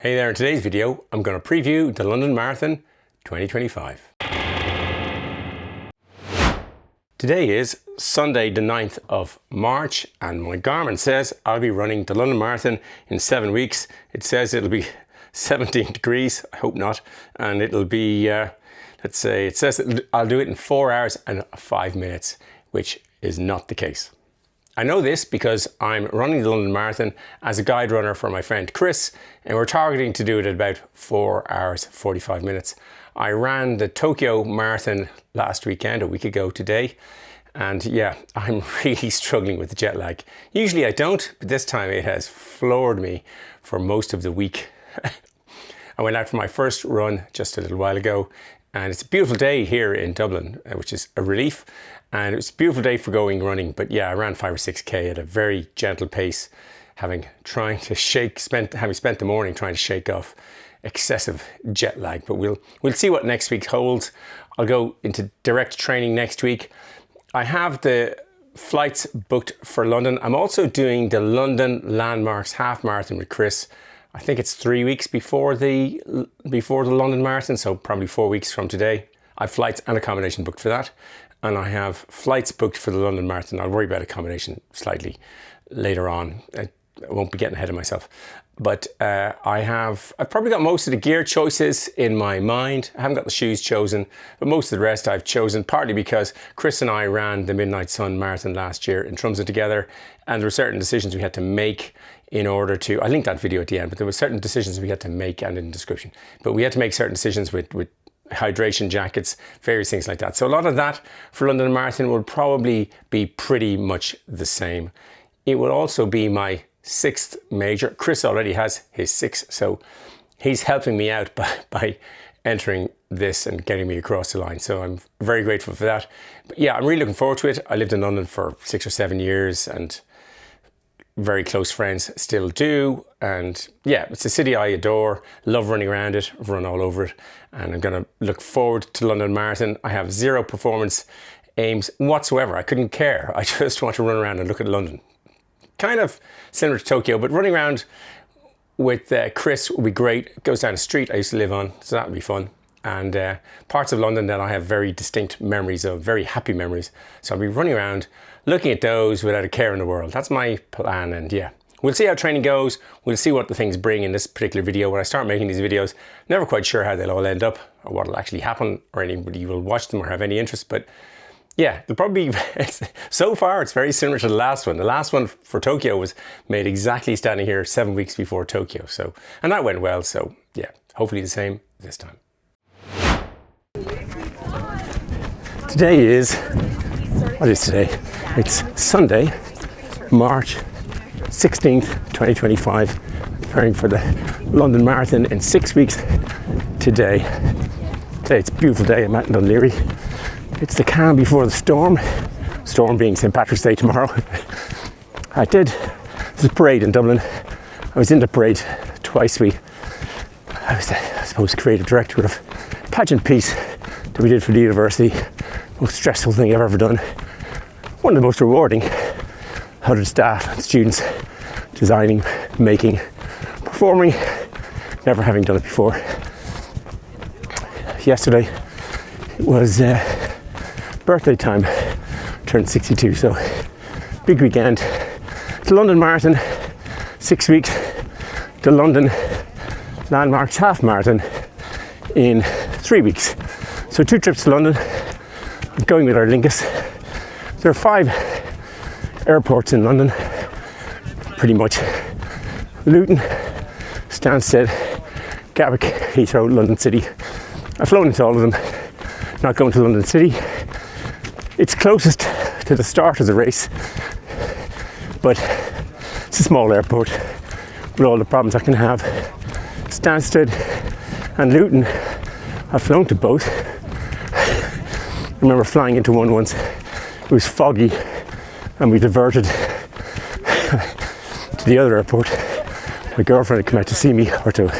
Hey there, in today's video, I'm going to preview the London Marathon 2025. Today is Sunday the 9th of March and my Garmin says I'll be running the London Marathon in 7 weeks. It says it'll be 17 degrees, I hope not, and it'll be, let's say, it says I'll do it in 4 hours and 5 minutes, which is not the case. I know this because I'm running the London Marathon as a guide runner for my friend Chris, and we're targeting to do it at about 4 hours 45 minutes. I ran the Tokyo Marathon last weekend, a week ago today, and yeah, I'm really struggling with the jet lag. Usually I don't, but this time it has floored me for most of the week. I went out for my first run just a little while ago, and it's a beautiful day here in Dublin, which is a relief. And it was a beautiful day for going running, but yeah, I ran 5 or 6K at a very gentle pace, having spent the morning trying to shake off excessive jet lag. But we'll see what next week holds. I'll go into direct training next week. I have the flights booked for London. I'm also doing the London Landmarks Half Marathon with Chris. I think it's 3 weeks before the London Marathon, so probably 4 weeks from today. I have flights and accommodation booked for that. And I have flights booked for the London Marathon. I'll worry about accommodation slightly later on. I won't be getting ahead of myself. But I've probably got most of the gear choices in my mind. I haven't got the shoes chosen, but most of the rest I've chosen, partly because Chris and I ran the Midnight Sun Marathon last year in Tromsø together, and there were certain decisions we had to make in order to, I'll link that video at the end, but there were certain decisions we had to make, and in the description, but we had to make certain decisions with hydration jackets, various things like that. So a lot of that for London Marathon will probably be pretty much the same. It will also be my 6th major. Chris already has his 6th, so he's helping me out by entering this and getting me across the line. So I'm very grateful for that. But yeah, I'm really looking forward to it. I lived in London for 6 or 7 years and very close friends still do, and yeah, it's a city I adore, love running around it, run all over it, and I'm going to look forward to London Marathon. I have zero performance aims whatsoever. I couldn't care. I just want to run around and look at London. Kind of similar to Tokyo, but running around with Chris will be great. It goes down a street I used to live on, so that would be fun. And parts of London that I have very distinct memories of, very happy memories. So I'll be running around looking at those without a care in the world. That's my plan, and yeah. We'll see how training goes. We'll see what the things bring in this particular video. When I start making these videos, never quite sure how they'll all end up or what will actually happen or anybody will watch them or have any interest. But yeah, they'll probably, so far it's very similar to the last one. The last one for Tokyo was made exactly standing here 7 weeks before Tokyo. So, and that went well. So yeah, hopefully the same this time. Today is, what is today? It's Sunday, March 16th, 2025, preparing for the London Marathon in 6 weeks today. Today it's a beautiful day. I'm at Dunleary. It's the calm before the storm. Storm being St. Patrick's Day tomorrow. There's a parade in Dublin. I was in the parade twice. I was, I suppose, creative director of a pageant piece that we did for the university. Most stressful thing I've ever done. One of the most rewarding. 100 staff and students designing, making, performing, never having done it before. Yesterday it was birthday time, turned 62, so big weekend. The London Marathon, 6 weeks. The London Landmarks Half Marathon in 3 weeks. So 2 trips to London. I'm going with Aer Lingus. There are 5 airports in London, pretty much. Luton, Stansted, Gatwick, Heathrow, London City. I've flown into all of them, not going to London City. It's closest to the start of the race, but it's a small airport with all the problems I can have. Stansted and Luton, I've flown to both. I remember flying into one once. It was foggy and we diverted to the other airport. My girlfriend had come out to see me, or to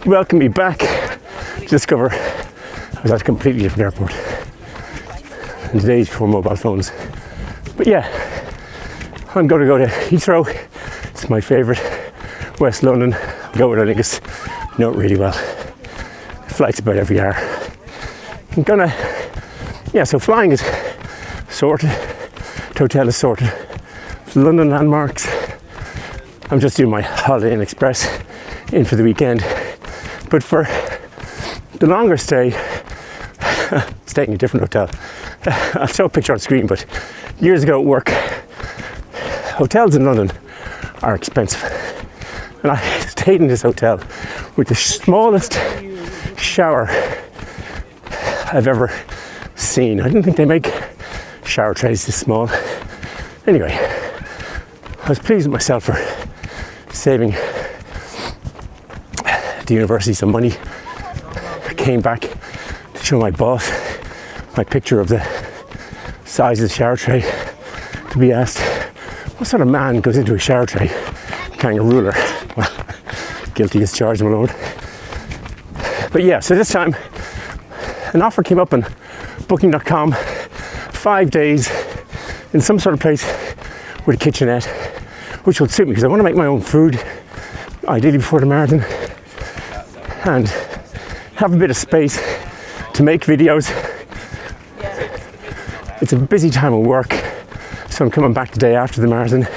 welcome me back, to discover I was at a completely different airport in the days before mobile phones. But yeah, I'm going to go to Heathrow. It's my favourite. West London. I'll go with Aer Lingus. know it really well. Flight's about every hour. I'm gonna, so flying is sorted, the hotel is sorted. London landmarks, I'm just doing my Holiday Inn Express in for the weekend. But for the longer stay, staying in a different hotel. I'll show a picture on screen, but years ago at work, hotels in London are expensive. And I stayed in this hotel with the smallest shower I've ever seen. I didn't think they make shower trays this small. Anyway, I was pleased with myself for saving the university some money. I came back to show my boss my picture of the size of the shower tray, to be asked, what sort of man goes into a shower tray carrying a ruler? Well, guilty as charged, my lord. But yeah, so this time an offer came up on booking.com, 5 days in some sort of place with a kitchenette, which will suit me because I want to make my own food, ideally before the marathon, and have a bit of space to make videos. It's a busy time of work, so I'm coming back the day after the marathon,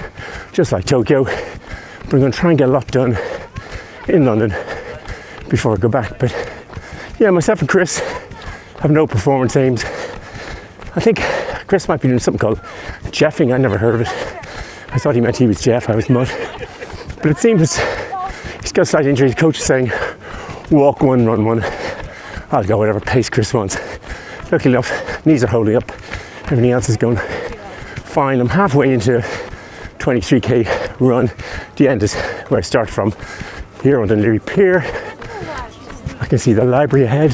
just like Tokyo, but I'm going to try and get a lot done in London before I go back. But yeah, myself and Chris have no performance aims. I think Chris might be doing something called Jeffing. I never heard of it. I thought he meant he was Jeff, I was Mutt. But it seems he's got a slight injury. His coach is saying, walk one, run one. I'll go whatever pace Chris wants. Luckily enough, knees are holding up. Everything else is going fine. I'm halfway into a 23k run. The end is where I start from. Here on the Leary Pier. I can see the library ahead.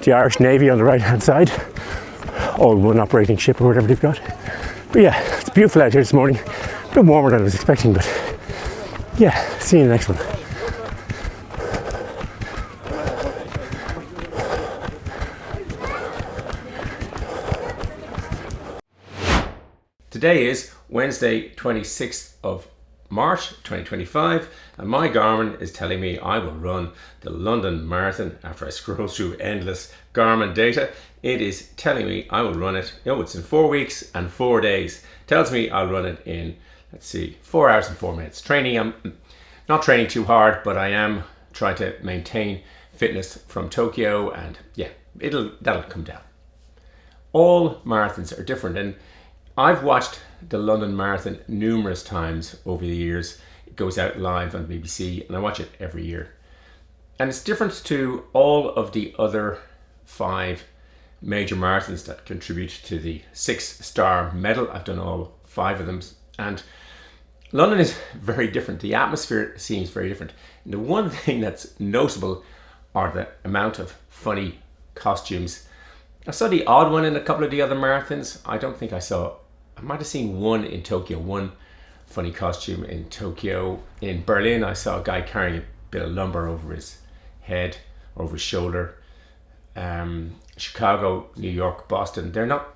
The Irish Navy on the right hand side. All one operating ship or whatever they've got. But yeah, it's beautiful out here this morning. A bit warmer than I was expecting, but yeah, see you in the next one. Today is Wednesday, 26th of March 2025, and my Garmin is telling me I will run the London Marathon. After I scroll through endless Garmin data, it is telling me I will run it. It's in 4 weeks and 4 days. Tells me I'll run it in, 4 hours and 4 minutes. Training, I'm not training too hard, but I am trying to maintain fitness from Tokyo, and yeah, that'll come down. All marathons are different, and I've watched the London Marathon numerous times over the years. It goes out live on BBC and I watch it every year. And it's different to all of the other 5 major marathons that contribute to the 6-star medal. I've done all 5 of them. And London is very different. The atmosphere seems very different. And the one thing that's notable are the amount of funny costumes. I saw the odd one in a couple of the other marathons. I might have seen one in Tokyo, one funny costume in Tokyo. In Berlin, I saw a guy carrying a bit of lumber over his head, over his shoulder. Chicago, New York, Boston, they're not,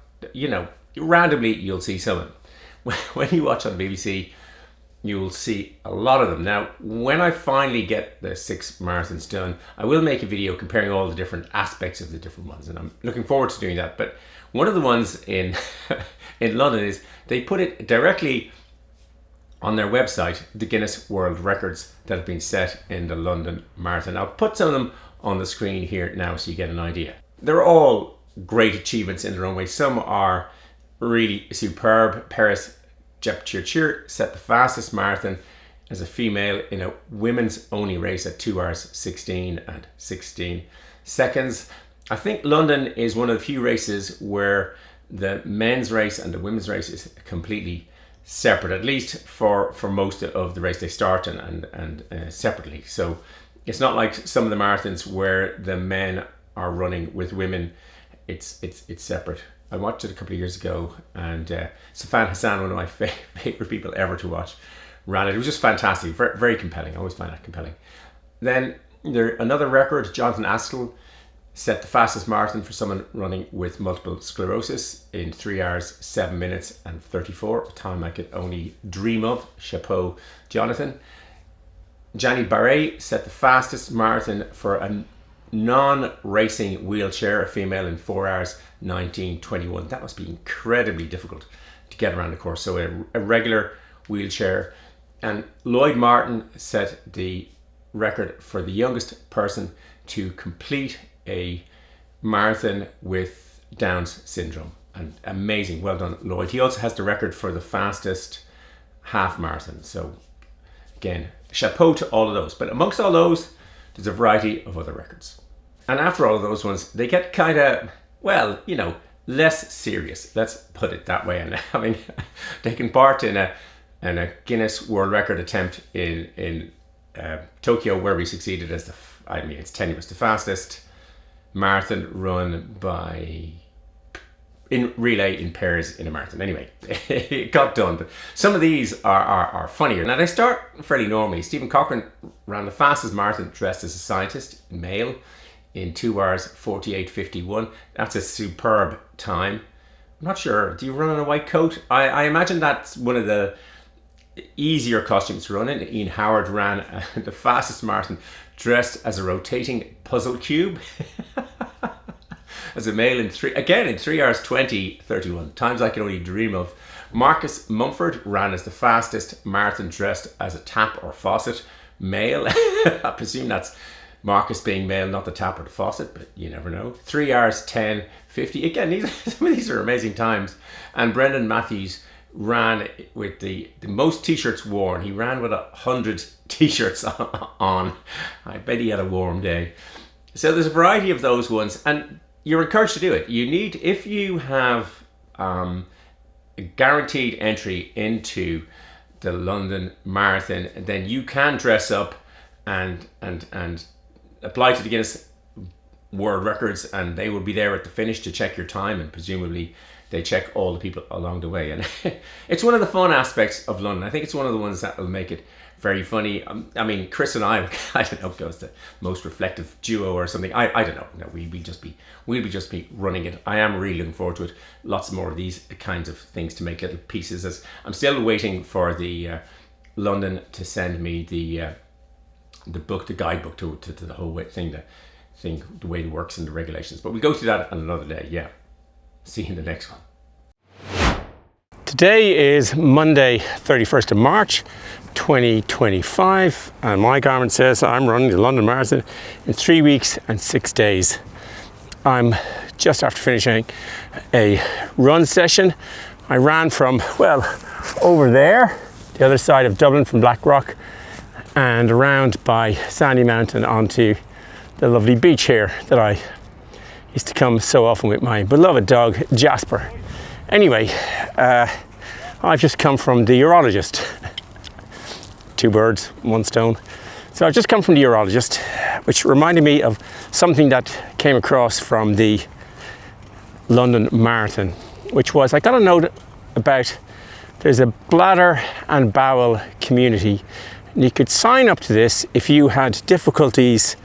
randomly you'll see someone. When you watch on BBC, you'll see a lot of them. Now, when I finally get the 6 marathons done, I will make a video comparing all the different aspects of the different ones, and I'm looking forward to doing that. But one of the ones in in London is they put it directly on their website, the Guinness World Records that have been set in the London Marathon. I'll put some of them on the screen here now so you get an idea. They're all great achievements in their own way. Some are really superb. Paris Jepchirchir set the fastest marathon as a female in a women's only race at 2 hours 16 and 16 seconds. I think London is one of the few races where the men's race and the women's race is completely separate, at least for most of the race. They start and separately. So it's not like some of the marathons where the men are running with women. It's separate. I watched it a couple of years ago, and Safan Hassan, one of my favorite people ever to watch, ran it. It was just fantastic, very, very compelling. I always find that compelling. Then another record, Jonathan Askell set the fastest marathon for someone running with multiple sclerosis in 3 hours, 7 minutes and 34, a time I could only dream of. Chapeau, Jonathan. Baily set the fastest marathon for a non-racing wheelchair, a female, in 4 hours 19:21. That must be incredibly difficult to get around the course. So a regular wheelchair. And Lloyd Martin set the record for the youngest person to complete a marathon with Down's syndrome. And amazing, well done, Lloyd. He also has the record for the fastest half marathon. So again, chapeau to all of those. But amongst all those, there's a variety of other records. And after all of those ones, they get kind of, well, you know, less serious. Let's put it that way. And having taken part in a Guinness World Record attempt in Tokyo, where we succeeded as it's tenuous, the fastest marathon run in relay in pairs in a marathon. Anyway, it got done. But some of these are funnier. Now they start fairly normally. Stephen Cochrane ran the fastest marathon dressed as a scientist, male, in 2 hours 48:51. That's a superb time. I'm not sure. Do you run in a white coat? I imagine that's one of the easier costumes to run in. Ian Howard ran the fastest marathon dressed as a rotating puzzle cube. As a male in 3 hours 20:31. Times I can only dream of. Marcus Mumford ran as the fastest marathon dressed as a tap or faucet, male. I presume that's Marcus being male, not the tap or the faucet, but you never know. 3 hours 10:50. Again, some of these are amazing times. And Brendan Matthews ran with the most t-shirts worn. He ran with 100 t-shirts on. I bet he had a warm day. So there's a variety of those ones, and you're encouraged to do it. You need, if you have a guaranteed entry into the London Marathon, then you can dress up and apply to the Guinness World Records, and they will be there at the finish to check your time, and presumably they check all the people along the way. And it's one of the fun aspects of London. I think it's one of the ones that will make it very funny. I mean, Chris and I don't know if that was the most reflective duo or something. I don't know. No, we'll just be running it. I am really looking forward to it. Lots more of these kinds of things to make little pieces. As I'm still waiting for the London to send me the book, the guidebook to the whole thing, the way it works and the regulations. But we'll go through that on another day. Yeah. See you in the next one. Today is Monday, 31st of March, 2025, and my Garmin says I'm running the London Marathon in 3 weeks and 6 days. I'm just after finishing a run session. I ran from, well, over there, the other side of Dublin, from Blackrock, and around by Sandy Mountain onto the lovely beach here that I used to come so often with my beloved dog Jasper. Anyway, I've just come from the urologist. 2 birds, 1 stone. So I've just come from the urologist, which reminded me of something that came across from the London Marathon, which was, I got a note about, there's a Bladder and Bowel community, and you could sign up to this if you had difficulties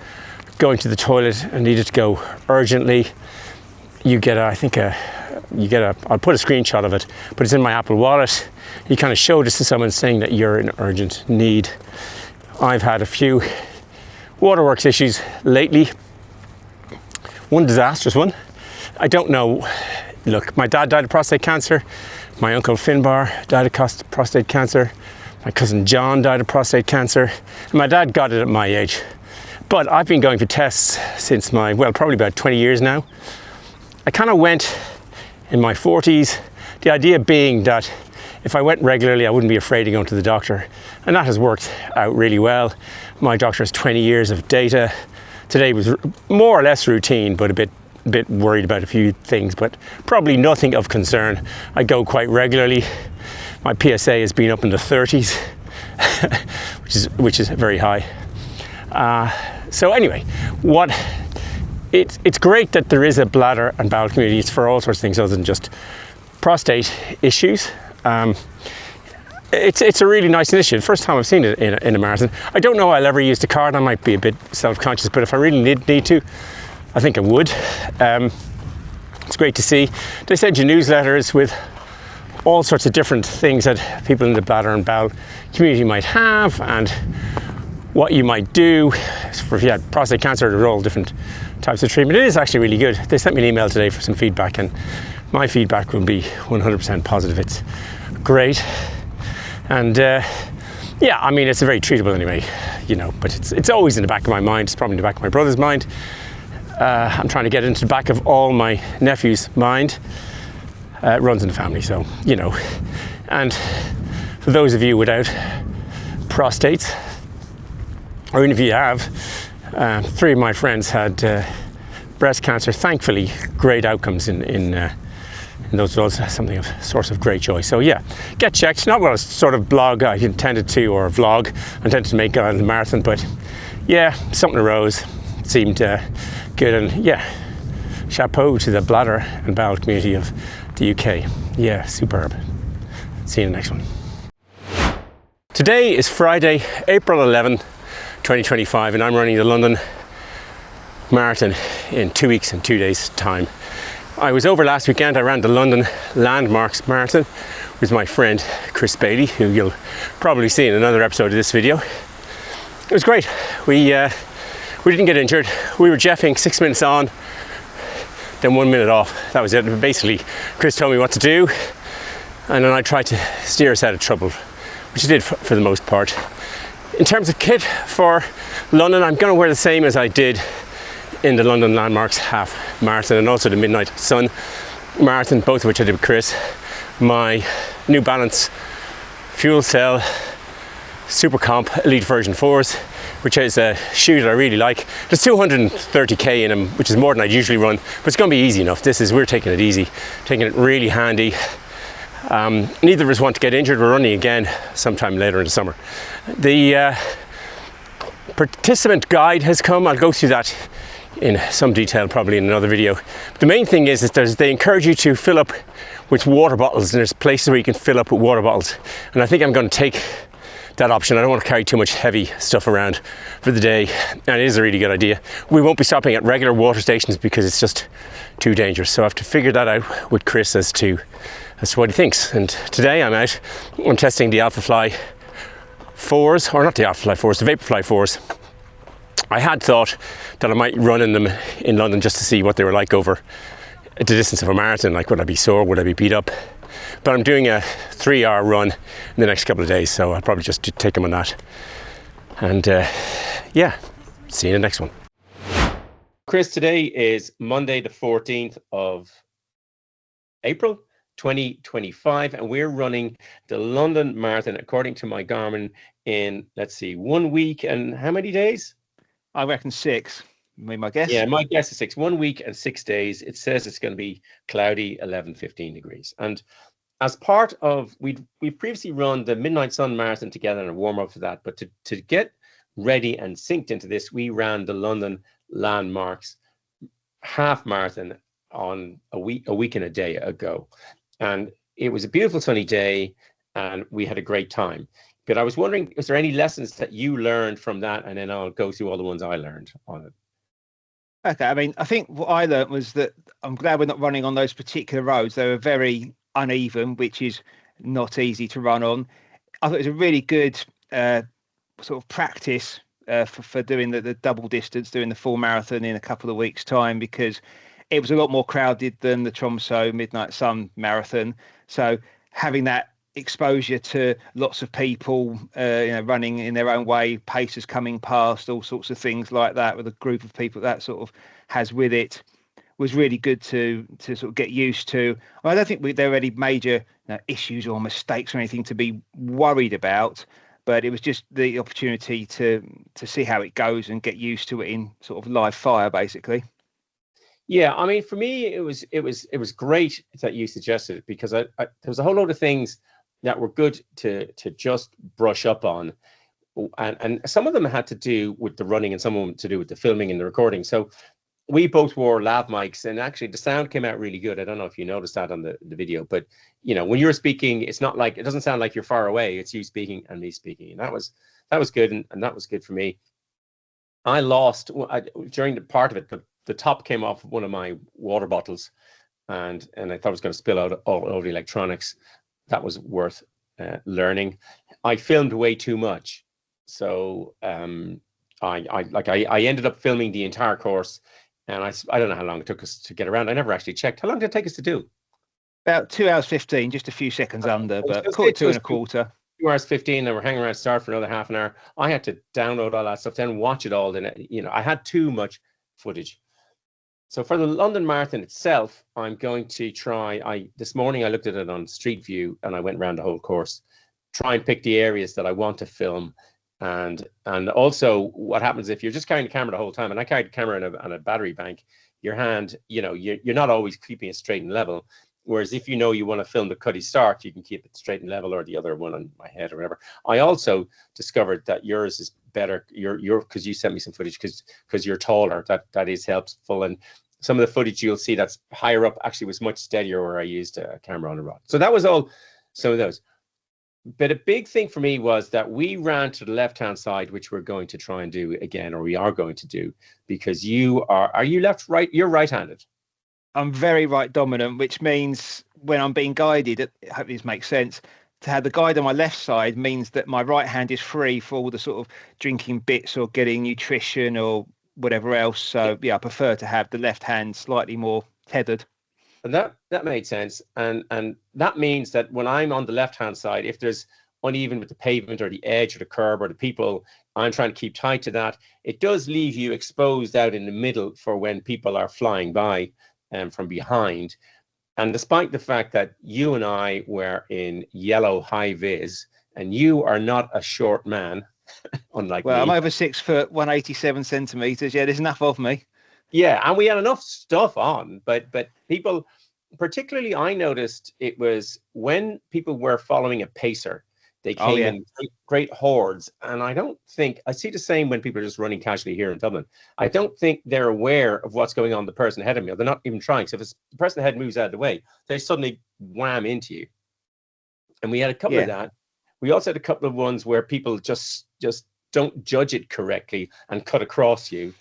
going to the toilet and needed to go urgently. You get I'll put a screenshot of it, but it's in my Apple Wallet. You kind of show this to someone saying that you're in urgent need. I've had a few waterworks issues lately. One disastrous one. I don't know. Look, my dad died of prostate cancer. My uncle Finbar died of prostate cancer. My cousin John died of prostate cancer. And my dad got it at my age. But I've been going for tests since probably about 20 years now. I kind of went in my 40s, the idea being that if I went regularly, I wouldn't be afraid to go to the doctor. And that has worked out really well. My doctor has 20 years of data. Today was more or less routine, but a bit worried about a few things, but probably nothing of concern. I go quite regularly. My PSA has been up in the 30s, which is very high. So anyway, it's great that there is a Bladder and Bowel community. It's for all sorts of things other than just prostate issues. It's a really nice initiative. First time I've seen it in a marathon. I don't know I'll ever use the card. I might be a bit self-conscious, but if I really need to, I think I would. It's great to see. They send you newsletters with all sorts of different things that people in the Bladder and Bowel community might have, and what you might do if you had prostate cancer. There are all different types of treatment. It is actually really good. They sent me an email today for some feedback, and my feedback will be 100% positive. It's great, and yeah, I mean, it's very treatable anyway, you know, but it's always in the back of my mind. It's probably in the back of my brother's mind. I'm trying to get into the back of all my nephew's mind. It runs in the family, so, you know. And for those of you without prostates, or even if you have, 3 of my friends had breast cancer. Thankfully, great outcomes in those results. Something of source of great joy. So yeah, get checked. Not what a sort of blog I intended to, or a vlog I intended to make on the marathon, but yeah, something arose. It seemed good, and yeah, chapeau to the Bladder and Bowel community of the UK. Yeah, superb. See you in the next one. Today is Friday, April 11, 2025, and I'm running the London Marathon in 2 weeks and 2 days time. I was over last weekend. I ran the London Landmarks Marathon with my friend Chris Baily, who you'll probably see in another episode of this video. It was great. We didn't get injured. We were jeffing 6 minutes on, then 1 minute off. That was it. Basically, Chris told me what to do, and then I tried to steer us out of trouble, which I did for the most part. In terms of kit for London, I'm going to wear the same as I did in the London Landmarks Half Marathon, and also the Midnight Sun Marathon, both of which I did with Chris. My New Balance Fuel Cell Super Comp Elite version 4s, which is a shoe that I really like. There's 230k in them, which is more than I'd usually run, but it's going to be easy enough. We're taking it easy, taking it really handy. Neither of us want to get injured. We're running again sometime later in the summer. The participant guide has come. I'll go through that in some detail probably in another video. But the main thing is that they encourage you to fill up with water bottles, and there's places where you can fill up with water bottles, and I think I'm going to take that option. I don't want to carry too much heavy stuff around for the day, and it is a really good idea. We won't be stopping at regular water stations because it's just too dangerous, so I have to figure that out with Chris as to what he thinks. And today I'm testing the Alphafly 4s, or not the Alphafly 4s, the Vaporfly 4s. I had thought that I might run in them in London just to see what they were like over the distance of a marathon. Like, would I be sore? Would I be beat up? But I'm doing a 3-hour run in the next couple of days, so I'll probably just take them on that. And yeah, see you in the next one. Chris, today is Monday, the 14th of April, 2025, and we're running the London Marathon, according to my Garmin, in, let's see, 1 week and how many days? I reckon 6. My guess? Yeah, my guess is 6. 1 week and 6 days. It says it's going to be cloudy, 11, 15 degrees. And as part of, we've previously run the Midnight Sun Marathon together and a warm-up for that, but to get ready and synced into this, we ran the London Landmarks Half Marathon on a week and a day ago. And it was a beautiful sunny day, and we had a great time. But I was wondering, is there any lessons that you learned from that? And then I'll go through all the ones I learned on it. Okay, I mean, I think what I learned was that I'm glad we're not running on those particular roads. They were very uneven, which is not easy to run on. I thought it was a really good sort of practice for doing the double distance, doing the full marathon in a couple of weeks' time, because it was a lot more crowded than the Tromso Midnight Sun Marathon. So having that exposure to lots of people, running in their own way, pacers coming past, all sorts of things like that, with a group of people that sort of has with it, was really good to sort of get used to. I don't think there were any major issues or mistakes or anything to be worried about, but it was just the opportunity to see how it goes and get used to it in sort of live fire, basically. Yeah, I mean, for me, it was great that you suggested it, because there was a whole load of things that were good to just brush up on, and some of them had to do with the running, and some of them to do with the filming and the recording. So we both wore lav mics, and actually the sound came out really good. I don't know if you noticed that on the video, but when you're speaking, it doesn't sound like you're far away. It's you speaking and me speaking, and that was good, and that was good for me. I lost during the part of it. The top came off one of my water bottles, and I thought it was going to spill out all over the electronics. That was worth learning. I filmed way too much, So I ended up filming the entire course, and I don't know how long it took us to get around. I never actually checked. How long did it take us to do? About 2 hours 15, just a few seconds under, I was but going to caught say it two and a quarter. 2 hours 15, and we're hanging around start for another half an hour. I had to download all that stuff, then watch it all. Then I had too much footage. So for the London Marathon itself, I'm going to try. This morning I looked at it on Street View, and I went around the whole course, try and pick the areas that I want to film, and also what happens if you're just carrying the camera the whole time. And I carried the camera on a battery bank. Your hand, you're not always keeping it straight and level. Whereas if you want to film the Cuddy Start, you can keep it straight and level, or the other one on my head or whatever. I also discovered that yours is better. Your because you sent me some footage because you're taller. That is helpful. And some of the footage you'll see that's higher up actually was much steadier where I used a camera on a rod. So that was all some of those. But a big thing for me was that we ran to the left-hand side, which we're going to try and do again, or we are going to do, because are you left, right? You're right-handed. I'm very right dominant, which means when I'm being guided, I hope this makes sense, to have the guide on my left side means that my right hand is free for all the sort of drinking bits or getting nutrition or whatever else. So yeah, I prefer to have the left hand slightly more tethered. And that made sense. And that means that when I'm on the left-hand side, if there's uneven with the pavement or the edge or the curb or the people, I'm trying to keep tight to that. It does leave you exposed out in the middle for when people are flying by from behind. And despite the fact that you and I were in yellow high vis, and you are not a short man, unlike Well, me. I'm over 6 foot, 187 centimeters. Yeah, there's enough of me. Yeah, and we had enough stuff on, but people, particularly I noticed it was when people were following a pacer, they came in great hordes. And I see the same when people are just running casually here in Dublin. I don't think they're aware of what's going on the person ahead of me, or they're not even trying. So if the person ahead moves out of the way, they suddenly wham into you. And we had a couple of that. We also had a couple of ones where people just don't judge it correctly and cut across you.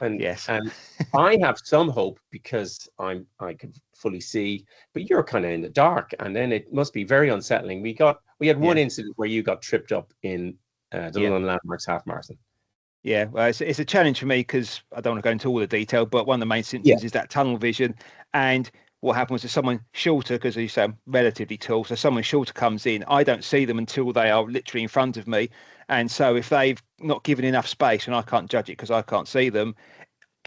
And and I have some hope because I can fully see, but you're kind of in the dark, and then it must be very unsettling. We had one incident where you got tripped up in the London Landmarks half marathon. Yeah, well, it's a challenge for me because I don't want to go into all the detail, but one of the main symptoms is that tunnel vision. And what happens is someone shorter, because you say I'm relatively tall, so someone shorter comes in, I don't see them until they are literally in front of me. And so if they've not given enough space, and I can't judge it because I can't see them,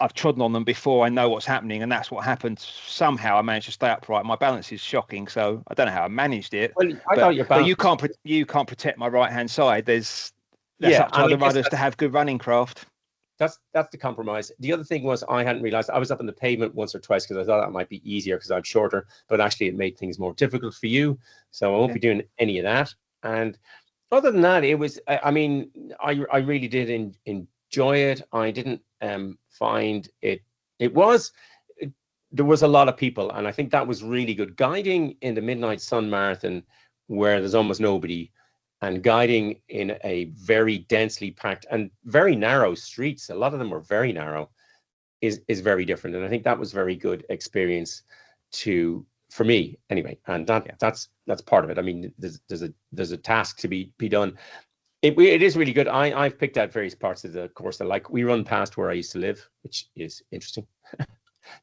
I've trodden on them before I know what's happening, and that's what happened. Somehow I managed to stay upright. My balance is shocking, so I don't know how I managed it. Well, I thought your balance. But you can't protect my right hand side. That's up to other runners to have good running craft. That's the compromise. The other thing was I hadn't realized I was up on the pavement once or twice because I thought that might be easier because I'm shorter, but actually it made things more difficult for you. So I won't be doing any of that. And other than that, it was. I mean, I really did enjoy it. I didn't find it. There was a lot of people, and I think that was really good. Guiding in the Midnight Sun Marathon, where there's almost nobody, and guiding in a very densely packed and very narrow streets, a lot of them were very narrow, is very different. And I think that was very good experience for me anyway. And that's part of it. I mean, there's a task to be done. It is really good. I've picked out various parts of the course that we run past where I used to live, which is interesting.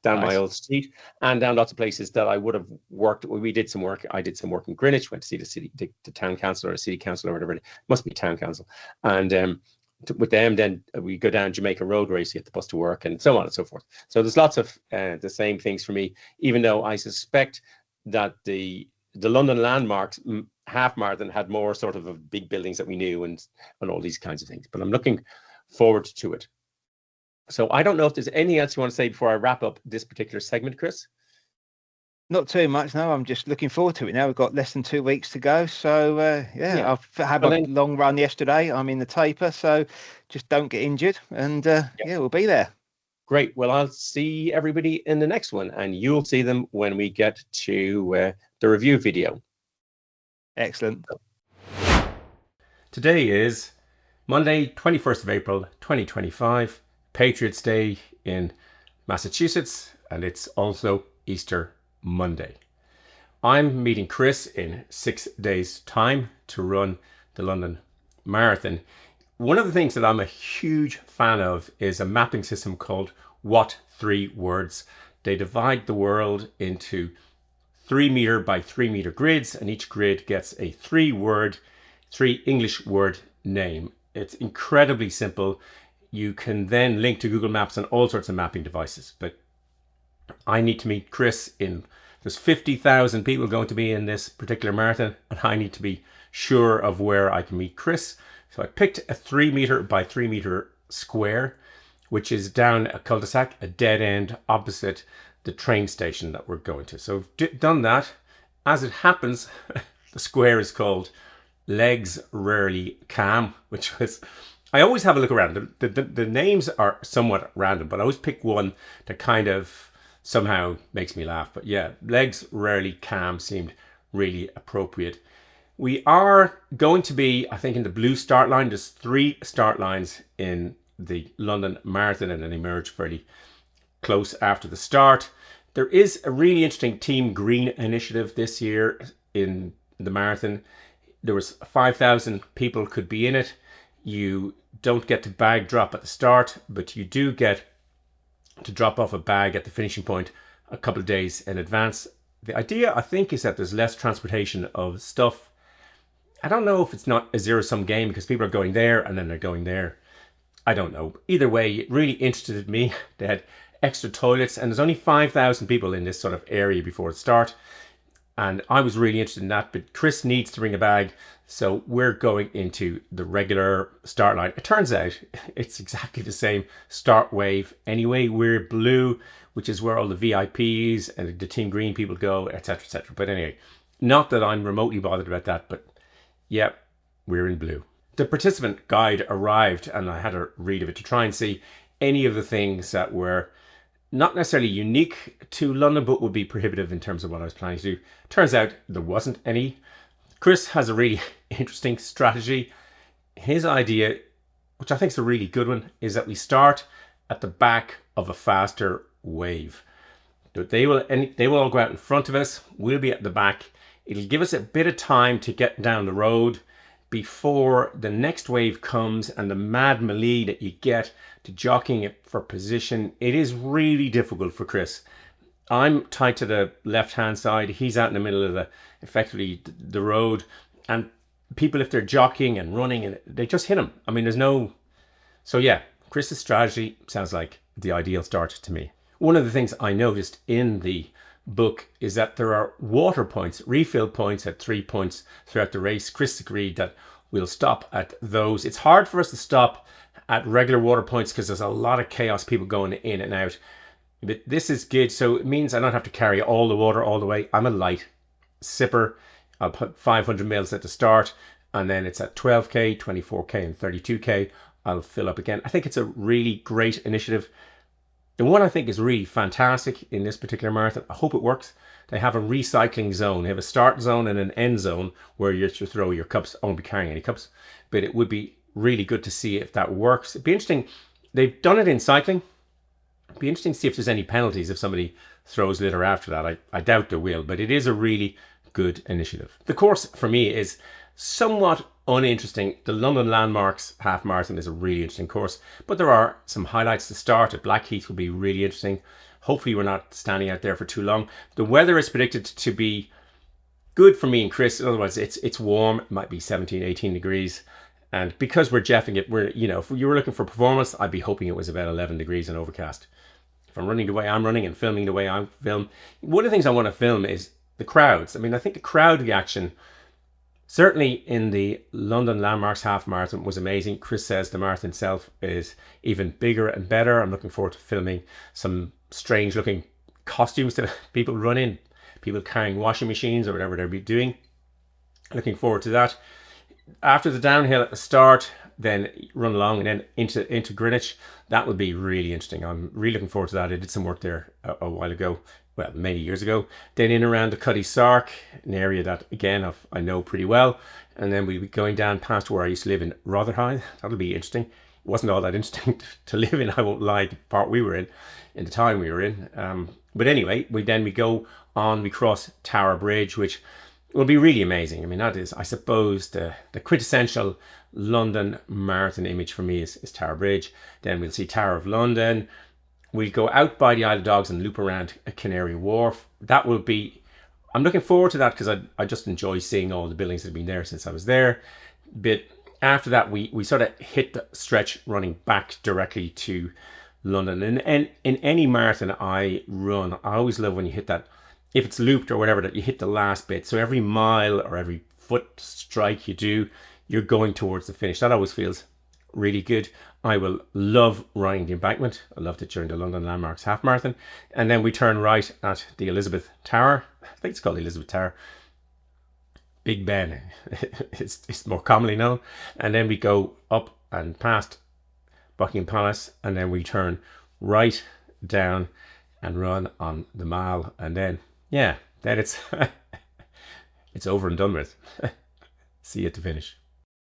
Down my old street, and down lots of places that I would have worked. We did some work. I did some work in Greenwich. Went to see the town council or city council or whatever. It must be town council. And with them, then we go down Jamaica Road where I used to get the bus to work, and so on and so forth. So there's lots of the same things for me. Even though I suspect that the London Landmarks half marathon had more sort of big buildings that we knew and all these kinds of things. But I'm looking forward to it. So I don't know if there's anything else you want to say before I wrap up this particular segment, Chris. Not too much. No, I'm just looking forward to it now. We've got less than 2 weeks to go. So I've had a long run yesterday. I'm in the taper, so just don't get injured, and we'll be there. Great. Well, I'll see everybody in the next one, and you'll see them when we get to the review video. Excellent. Today is Monday, 21st of April, 2025. Patriots Day in Massachusetts, and it's also Easter Monday. I'm meeting Chris in 6 days' time to run the London Marathon. One of the things that I'm a huge fan of is a mapping system called What 3 Words. They divide the world into 3 meter by 3 meter grids, and each grid gets a 3 English word name. It's incredibly simple. You can then link to Google Maps and all sorts of mapping devices. But I need to meet Chris there's 50,000 people going to be in this particular marathon, and I need to be sure of where I can meet Chris. So I picked a 3 meter by 3 meter square, which is down a cul-de-sac, a dead end opposite the train station that we're going to. So I've done that. As it happens, the square is called Legs Rarely Calm, which was, I always have a look around. The names are somewhat random, but I always pick one that kind of somehow makes me laugh. But yeah, Legs Rarely Calm seemed really appropriate. We are going to be, I think, in the blue start line. There's 3 start lines in the London Marathon, and then they merge fairly close after the start. There is a really interesting Team Green initiative this year in the marathon. There was 5,000 people could be in it. You don't get to bag drop at the start, but you do get to drop off a bag at the finishing point a couple of days in advance. The idea, I think, is that there's less transportation of stuff. I don't know if it's not a zero-sum game because people are going there and then they're going there. I don't know. Either way, it really interested me. They had extra toilets, and there's only 5,000 people in this sort of area before the start. And I was really interested in that, but Chris needs to bring a bag. So we're going into the regular start line. It turns out it's exactly the same start wave anyway. We're blue, which is where all the VIPs and the Team Green people go, etc., etc. But anyway, not that I'm remotely bothered about that, but yeah, we're in blue. The participant guide arrived, and I had a read of it to try and see any of the things that were not necessarily unique to London, but would be prohibitive in terms of what I was planning to do. Turns out there wasn't any. Chris has a really interesting strategy. His idea, which I think is a really good one, is that we start at the back of a faster wave. They will all go out in front of us. We'll be at the back. It'll give us a bit of time to get down the road before the next wave comes, and the mad melee that you get to jockeying it for position. It is really difficult for Chris. I'm tight to the left-hand side. He's out in the middle of effectively the road, and people, if they're jockeying and running, and they just hit him. I mean, so yeah, Chris's strategy sounds like the ideal start to me. One of the things I noticed in the book is that there are water points, refill points at 3 points throughout the race. Chris agreed that we'll stop at those. It's hard for us to stop at regular water points because there's a lot of chaos, people going in and out. But this is good, so it means I don't have to carry all the water all the way. I'm a light sipper. I'll put 500 mils at the start, and then it's at 12k, 24k, and 32k. I'll fill up again. I think it's a really great initiative. And what I think is really fantastic in this particular marathon, I hope it works, they have a recycling zone. They have a start zone and an end zone where you have to throw your cups. I won't be carrying any cups, but it would be really good to see if that works. It'd be interesting. They've done it in cycling. It'd be interesting to see if there's any penalties if somebody throws litter after that. I doubt there will, but it is a really good initiative. The course for me is somewhat uninteresting. The London Landmarks Half Marathon is a really interesting course, but there are some highlights to start at Blackheath will be really interesting. Hopefully we're not standing out there for too long. The weather is predicted to be good for me and Chris. Otherwise it's warm. It might be 17, 18 degrees. And because we're jeffing it, if you were looking for performance, I'd be hoping it was about 11 degrees and overcast. If I'm running the way I'm running and filming the way I film, one of the things I want to film is the crowds. I mean, I think the crowd reaction, certainly in the London Landmarks Half Marathon, was amazing. Chris says the marathon itself is even bigger and better. I'm looking forward to filming some strange looking costumes that people run in, people carrying washing machines or whatever they'll be doing. Looking forward to that. After the downhill at the start, then run along and then into Greenwich. That would be really interesting. I'm really looking forward to that. I did some work there a while ago. Well, many years ago. Then in around the Cuddy Sark, an area that, again, I know pretty well. And then we'll be going down past where I used to live in Rotherhithe. That'll be interesting. It wasn't all that interesting to live in, I won't lie, the part we were in the time we were in. But anyway, we go on, we cross Tower Bridge, which will be really amazing. I mean, that is, I suppose, the quintessential London Marathon image for me is Tower Bridge. Then we'll see Tower of London. We'll go out by the Isle of Dogs and loop around Canary Wharf. That will be, I'm looking forward to that because I just enjoy seeing all the buildings that have been there since I was there. But after that, we sort of hit the stretch running back directly to London. And in any marathon I run, I always love when you hit that, if it's looped or whatever, that you hit the last bit. So every mile or every foot strike you do, you're going towards the finish. That always feels really good. I will love running the embankment. I loved it during the London Landmarks Half Marathon. And then we turn right at the Elizabeth Tower. I think it's called the Elizabeth Tower. Big Ben, it's more commonly known. And then we go up and past Buckingham Palace, and then we turn right down and run on the Mall. And then, yeah, then it's it's over and done with. See you at the finish.